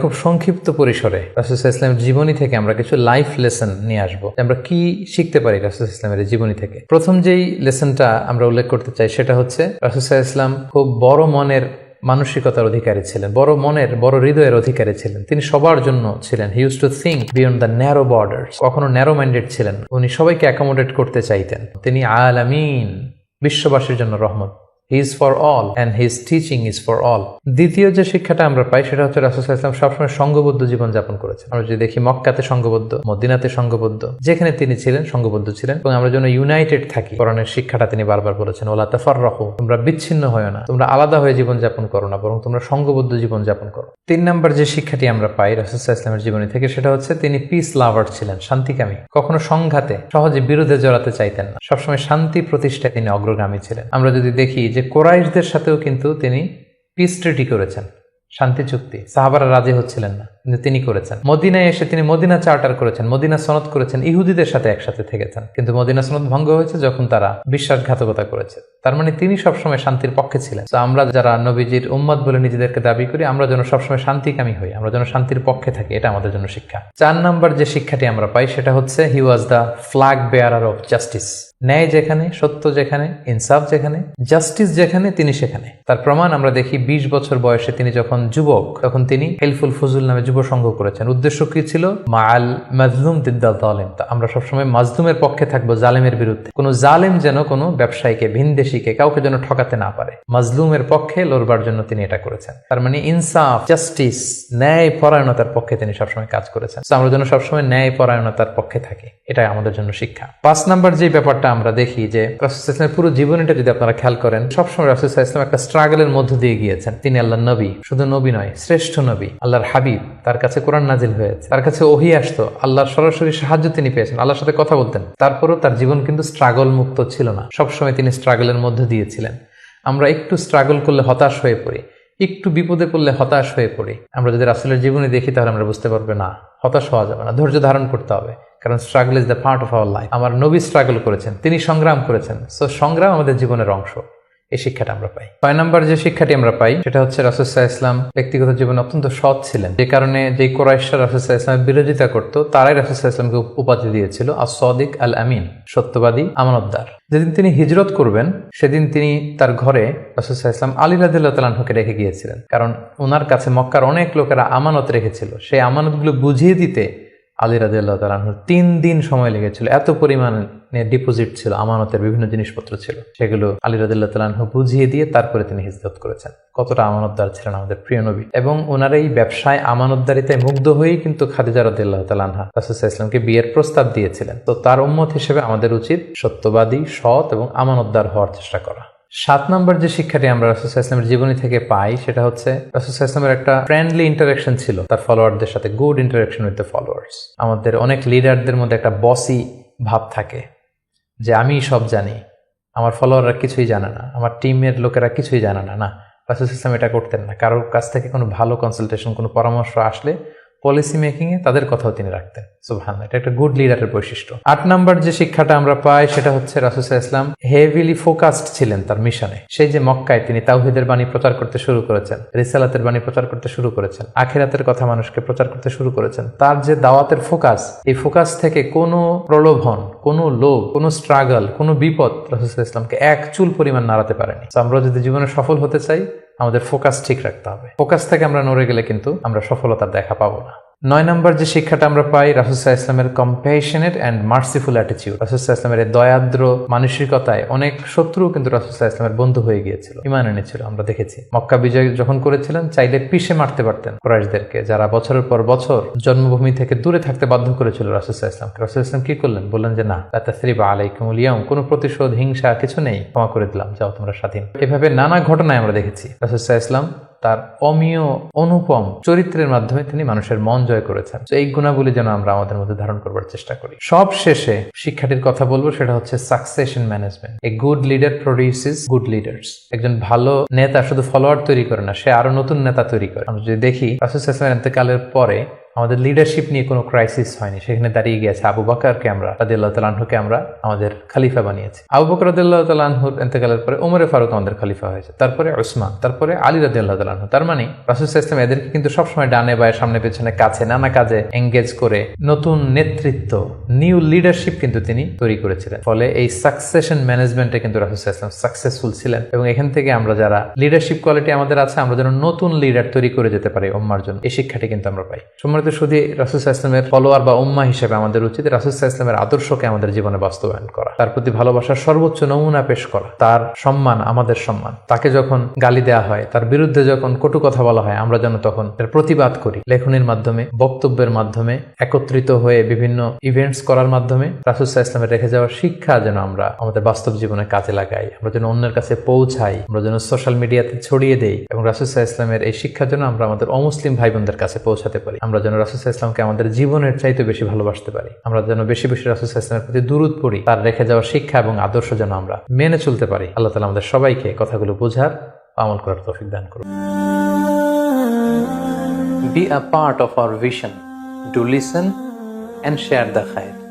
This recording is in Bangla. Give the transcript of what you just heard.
খুব সংক্ষিপ্ত পরিসরে রাসূল সাল্লাল্লাহু আলাইহি ওয়াসাল্লামের জীবনী থেকে আমরা কিছু লাইফ লেসন নিয়ে আসবো, আমরা কি শিখতে পারি রাসূল সাল্লাল্লাহু আলাইহি ওয়াসাল্লামের জীবনী থেকে। প্রথম যেই লেসনটা আমরা উল্লেখ করতে চাই সেটা হচ্ছে রাসূল সাল্লাল্লাহু আলাইহি ওয়াসাল্লাম খুব বড় মনের মানসিকতার অধিকারী ছিলেন, বড় মনের বড় হৃদয়ের অধিকারী ছিলেন। তিনি সবার জন্য ছিলেন। He use to think beyond the narrow borders. কখনো ন্যারো মাইন্ডেড ছিলেন, উনি সবাইকে অ্যাকোমোডেট করতে চাইতেন। তিনি আলামিন, বিশ্ববাসীর জন্য রহমত। He is for all and his teaching is for all. দ্বিতীয় যে শিক্ষাটা আমরা পাই সেটা হচ্ছে রাসূল সাল্লাল্লাহু আলাইহি ওয়াসাল্লাম সবসময় সংঘবদ্ধ জীবন যাপন করেছেন। আমরা যদি দেখি মক্কাতে সংঘবদ্ধ, মদিনাতে সংঘবদ্ধ, যেখানে তিনি ছিলেন সংঘবদ্ধ ছিলেন। এবং আমরা যেন ইউনাইটেড থাকি, কোরআনের শিক্ষাটা তিনি বারবার বলেছেন, ওয়ালা তাফাররাকু, তোমরা বিচ্ছিন্ন হয়ো না, তোমরা আলাদা হয়ে জীবন যাপন করো না, বরং তোমরা সংঘবদ্ধ জীবন যাপন করো। 3 নম্বর যে শিক্ষাটি আমরা পাই রাসূল সাল্লাল্লাহু আলাইহি ওয়াসাল্লামের জীবনী থেকে সেটা হচ্ছে তিনি পিস লাভার ছিলেন, শান্তিকামী। কখনো সংঘাতে সহজে বিরোধে জড়াতে চাইতেন না, সবসময় শান্তি প্রতিষ্ঠায় তিনি অগ্রগামী ছিলেন। আমরা যদি দেখি যে কুরাইশদের সাথেও কিন্তু তিনি পিস ট্রিটি করেছেন, শান্তি চুক্তি। সাহাবারা রাজি হচ্ছিলেন না, কিন্তু তিনি করেছেন। মদিনায় এসে তিনি মদিনা চার্টার করেছেন, মদিনা সনদ করেছেন, ইহুদিদের সাথে একসাথে থেকেছেন। কিন্তু মদিনা সনদ ভঙ্গ হয়েছে যখন তারা বিশ্বাসঘাতকতা করেছে। তার মানে তিনি সবসময় শান্তির পক্ষে ছিলেন। তো আমরা যারা নবীজির উম্মত বলে নিজেদেরকে দাবি করি, আমরা যেন সবসময় শান্তিকামী হই, আমরা যেন শান্তির পক্ষে থাকি, এটা আমাদের জন্য শিক্ষা। 4 নম্বর যে শিক্ষাটি আমরা পাই সেটা হচ্ছে he was the flag bearer of justice. ন্যায় যেখানে, সত্য যেখানে, ইনসাফ যেখানে, জাস্টিস যেখানে, তিনি সেখানে। তার প্রমাণ আমরা দেখি 20 বছর বয়সে তিনি যখন যুবক, তখন তিনি হেলফুল ফুজুল নামে যুব সংঘ করেছেন। উদ্দেশ্য কি ছিল? মাআল মাজলুম দিদ্দাল জালিম। আমরা সবসময় মাজলুমের পক্ষে থাকবো, জালেমের বিরুদ্ধে। কোনো জালেম যেন কোনো ব্যবসায়ীকে, ভিনদেশীকে, কাউকে যেন ঠকাতে না পারে, মাজলুমের পক্ষে লড়বার জন্য তিনি এটা করেছেন। তার মানে ইনসাফ, জাস্টিস, ন্যায় পরায়ণতার পক্ষে তিনি সবসময় কাজ করেছেন। আমরা যেন সবসময় ন্যায় পরায়ণতার পক্ষে থাকি, এটাই আমাদের জন্য শিক্ষা। 5 নম্বর যে ব্যাপারটা আমরা দেখি যে রাসূল সাল্লাল্লাহু আলাইহি ওয়াসাল্লামের পুরো জীবনীটা যদি আপনারা খেয়াল করেন, সবসময় রাসূল সাল্লাল্লাহু আলাইহি ওয়াসাল্লাম একটা স্ট্রাগলের মধ্য দিয়ে গিয়েছেন। তিনি আল্লাহর নবী, শুধু নবী নয়, শ্রেষ্ঠ নবী, আল্লাহর হাবিব। তার কাছে কোরআন নাজিল হয়েছে, তার কাছে ওহী আসতো, আল্লাহর সরাসরি সাহায্য তিনি পেয়েছেন, আল্লাহর সাথে কথা বলতেন। তারপরও তার জীবন কিন্তু স্ট্রাগল মুক্ত ছিল না, সবসময় তিনি স্ট্রাগলের মধ্য দিয়েছিলেন। আমরা একটু স্ট্রাগল করলে হতাশ হয়ে পড়ি, একটু বিপদে পড়লে হতাশ হয়ে পড়ি। আমরা যদি রাসূলের জীবনী দেখি তাহলে আমরা বুঝতে পারবো না, হতাশ হওয়া যাবে না, ধৈর্য ধারণ করতে হবে। কারণ struggle is the part of our life. আমার নবী স্ট্রাগল করেছেন, তিনি সংগ্রাম করেছেন। সো সংগ্রাম আমাদের জীবনের অংশ। এই শিক্ষাটা আমরা পাই। 6 নম্বর যে শিক্ষাটি আমরা পাই সেটা হচ্ছে রাসূল সাল্লাল্লাহু আলাইহি ওয়াসাল্লাম ব্যক্তিগত জীবনে অত্যন্ত সৎ ছিলেন। যে কারণে যে কুরাইশরা রাসূল সাল্লাল্লাহু আলাইহি ওয়াসাল্লামের বিরোধিতা করত, তারাই রাসূল সাল্লাল্লাহু আলাইহি ওয়াসাল্লামকে উপাধি দিয়েছিল আস-সাদিক আল আমিন, সত্যবাদী, আমানতদার। যেদিন তিনি হিজরত করবেন সেদিন তিনি তার ঘরে রাসূল সাল্লাল্লাহু আলাইহি ওয়াসাল্লাম আলী রাদিয়াল্লাহু তাআলা আনহুকে রেখে গিয়েছিলেন। কারণ ওনার কাছে মক্কার অনেক লোকেরা আমানত রেখেছিল, সেই আমানতগুলো বুঝিয়ে দিতে আলী রাদিয়াল্লাহু তাআলা আনহুর 3 দিন সময় লেগেছিল। এত পরিমাণে ডিপোজিট ছিল, আমানতের বিভিন্ন জিনিসপত্র ছিল, সেগুলো আলী রাদিয়াল্লাহু তাআলা আনহু বুঝিয়ে দিয়ে তারপরে তিনি হিজরত করেছেন। কতটা আমানতদার ছিলেন আমাদের প্রিয় নবী। এবং ওনার এই ব্যবসায় আমানতদারিতায় মুগ্ধ হয়েই কিন্তু খাদিজা রাদিয়াল্লাহু তাআলা আনহা রাসূল সাল্লাল্লাহু আলাইহি ওয়াসাল্লামকে বিয়ের প্রস্তাব দিয়েছিলেন। তো তার উম্মত হিসেবে আমাদের উচিত সত্যবাদী, সৎ এবং আমানতদার হওয়ার চেষ্টা করা। 7 নম্বর যে শিক্ষাটি আমরা রাসূল সাল্লাল্লাহু আলাইহি ওয়াসাল্লামের জীবনী থেকে পাই সেটা হচ্ছে রাসূল সাল্লাল্লাহু আলাইহি ওয়াসাল্লামের একটা ফ্রেন্ডলি ইন্টারাকশন ছিল তার ফলোয়ারদের সাথে, good interaction with the followers. আমাদের অনেক লিডারদের মধ্যে একটা বসি ভাব থাকে যে আমি সব জানি, আমার ফলোয়াররা কিছুই জানে না, আমার টিমের লোকেরা কিছুই জানে না। না, রাসূল সাল্লাল্লাহু আলাইহি ওয়াসাল্লাম এটা করতেন না। কারোর কাছ থেকে কোনো ভালো কনসালটেশন, কোনো পরামর্শ আসলে পলিসি মেকিং এ তাদের কথাও তিনি রাখতেন। সুবহানাল্লাহ, এটা একটা গুড লিডারের বৈশিষ্ট্য। 8 নম্বর যে শিক্ষাটা আমরা পাই সেটা হচ্ছে রাসূল সাল্লাল্লাহু আলাইহি ওয়াসাল্লাম হেভিলি ফোকাসড ছিলেন তার মিশনে। সেই যে মক্কায় তিনি তাওহীদের বাণী প্রচার করতে শুরু করেছেন, রিসালাতের বাণী প্রচার করতে শুরু করেছেন, আখিরাতের কথা মানুষকে প্রচার করতে শুরু করেছেন। তার যে দাওয়াতের ফোকাস, এই ফোকাস থেকে কোনো প্রলোভন, কোনো লোভ, কোনো স্ট্রাগল, কোনো বিপদ রাসূল সাল্লাল্লাহু আলাইহি ওয়াসাল্লামকে এক চুল পরিমাণ নাড়াতে পারেনি। আমরা যদি জীবনে সফল হতে চাই আমাদের ফোকাস ঠিক রাখতে হবে। ফোকাস থেকে আমরা নড়ে গেলে কিন্তু আমরা সফলতার দেখা পাবো না। 9 নম্বর যে শিক্ষাটা আমরা পাই রাসূল সাল্লাল্লাহু আলাইহি ওয়াসাল্লামের কম্প্যাশনেট এন্ড মার্সিফুল অ্যাটিটিউড। রাসূল সাল্লাল্লাহু আলাইহি ওয়াসাল্লামের দয়াদ্র মানসিকতায় অনেক শত্রু কিন্তু রাসূল সাল্লাল্লাহু আলাইহি ওয়াসাল্লামের বন্ধু হয়ে গিয়েছিল, ঈমান এনেছিল। আমরা দেখেছি মক্কা বিজয় যখন করেছিলেন চাইলে পিষে মারতে পারতেন কুরাইশদেরকে, যারা বছরের পর বছর জন্মভূমি থেকে দূরে থাকতে বাধ্য করেছিল রাসূল সাল্লাল্লাহু আলাইহি ওয়াসাল্লামকে। রাসূল সাল্লাল্লাহু আলাইহি ওয়াসাল্লাম কি করলেন? বললেন যে না, লা তাসরিবা আলাইকুমুল ইয়াউম, কোনো প্রতিশোধ, হিংসা কিছু নেই, ক্ষমা করে দিলাম, যাও তোমরা স্বাধীন। এভাবে নানা ঘটনায় আমরা দেখেছি রাসূল সাল্লাল্লাহু আলাইহি ওয়াসাল্লাম তার অমীয় অনুপম চরিত্রের মাধ্যমে তিনি মানুষের মন জয় করেছেন। এই গুণাবলী যেন আমরা আমাদের মধ্যে ধারণ করবার চেষ্টা করি। সব শেষে শিক্ষাটির কথা বলবো, সেটা হচ্ছে succession management. A good leader produces good leaders. একজন ভালো নেতা শুধু ফলোয়ার তৈরি করে না, সে আরো নতুন নেতা তৈরি করে। আমরা যদি দেখি রাসূল সাল্লাল্লাহু আলাইহি ওয়াসাল্লামের ইন্তেকালের পরে আমাদের লিডারশিপ নিয়ে কোনো ক্রাইসিস হয়নি, সেখানে দাঁড়িয়ে গিয়েছে আবু বকরকে আমরা রাদিয়াল্লাহু তাআলা আনহুকে আমরা আমাদের খলিফা বানিয়েছি। আবু বকর রাদিয়াল্লাহু তাআলা আনহুর ইন্তেকালের পরে ওমরে ফারুক আমাদের খলিফা হয়েছে, তারপরে উসমান, তারপরে আলী রাদিয়াল্লাহু তাআলা আনহু। তার মানে রাসূল সাল্লাল্লাহু আলাইহি ওয়াসাল্লাম এদেরকে কিন্তু সবসময় ডানে বায়ে সামনে পেছনে কাছে নানা কাজে এঙ্গেজ করে নতুন নেতৃত্ব, নিউ লিডারশিপ কিন্তু তিনি তৈরি করেছিলেন। ফলে এই সাকসেশন ম্যানেজমেন্টে কিন্তু রাসূল সাল্লাল্লাহু আলাইহি ওয়াসাল্লাম সাকসেসফুল ছিলেন, এবং এখান থেকে আমরা যারা লিডারশিপ কোয়ালিটি আমাদের আছে, আমরা যেন নতুন লিডার তৈরি করে যেতে পারি উম্মার জন্য, এই শিক্ষাটি কিন্তু আমরা পাই। সম্মানিত শুধু রাসূল সাল্লাল্লাহু আলাইহি ওয়াসাল্লামের ফলোয়ার বা উম্মা হিসেবে আমাদের উচিত রাসূল সাল্লাল্লাহু আলাইহি ওয়াসাল্লামের আদর্শকে আমাদের জীবনে বাস্তবায়ন করা, তার প্রতি ভালোবাসার সর্বোচ্চ নমুনা পেশ করা, তার সম্মান আমাদের সম্মান। তাকে যখন গালি দেওয়া হয়, তার বিরুদ্ধে যখন কটু কথা বলা হয়, আমরা যেন তখন এর প্রতিবাদ করি, লেখনীর মাধ্যমে, বক্তব্যের মাধ্যমে, একত্রিত হয়ে বিভিন্ন ইভেন্টস করার মাধ্যমে। রাসূল সাল্লাল্লাহু আলাইহি ওয়াসাল্লামের রেখে যাওয়ার শিক্ষা যেন আমরা আমাদের বাস্তব জীবনে কাজে লাগাই, আমরা যেন অন্যের কাছে পৌঁছাই, আমরা যেন সোশ্যাল মিডিয়াতে ছড়িয়ে দেই, এবং রাসূল সাল্লাল্লাহু আলাইহি ওয়াসাল্লামের এই শিক্ষা যেন আমরা আমাদের অমুসলিম ভাই বোনদের কাছে পৌঁছাতে পারি। আমরা যেন রাসূল সাল্লাল্লাহু আলাইহি ওয়াসাল্লামকে আমাদের জীবনের চাইতে বেশি ভালোবাসতে পারি, আমরা যেন বেশি বেশি রাসূল সাল্লাল্লাহু আলাইহি ওয়াসাল্লামের প্রতি দুরূদ পড়ি, তার রেখে যাওয়ার শিক্ষা এবং আদর্শ যেন আমরা মেনে চলতে পারি। আল্লাহ তাআলা আমাদের সবাইকে কথাগুলো বোঝার, আমল করার তৌফিক দান করুন। Be a part of our vision. Do listen and share the khair.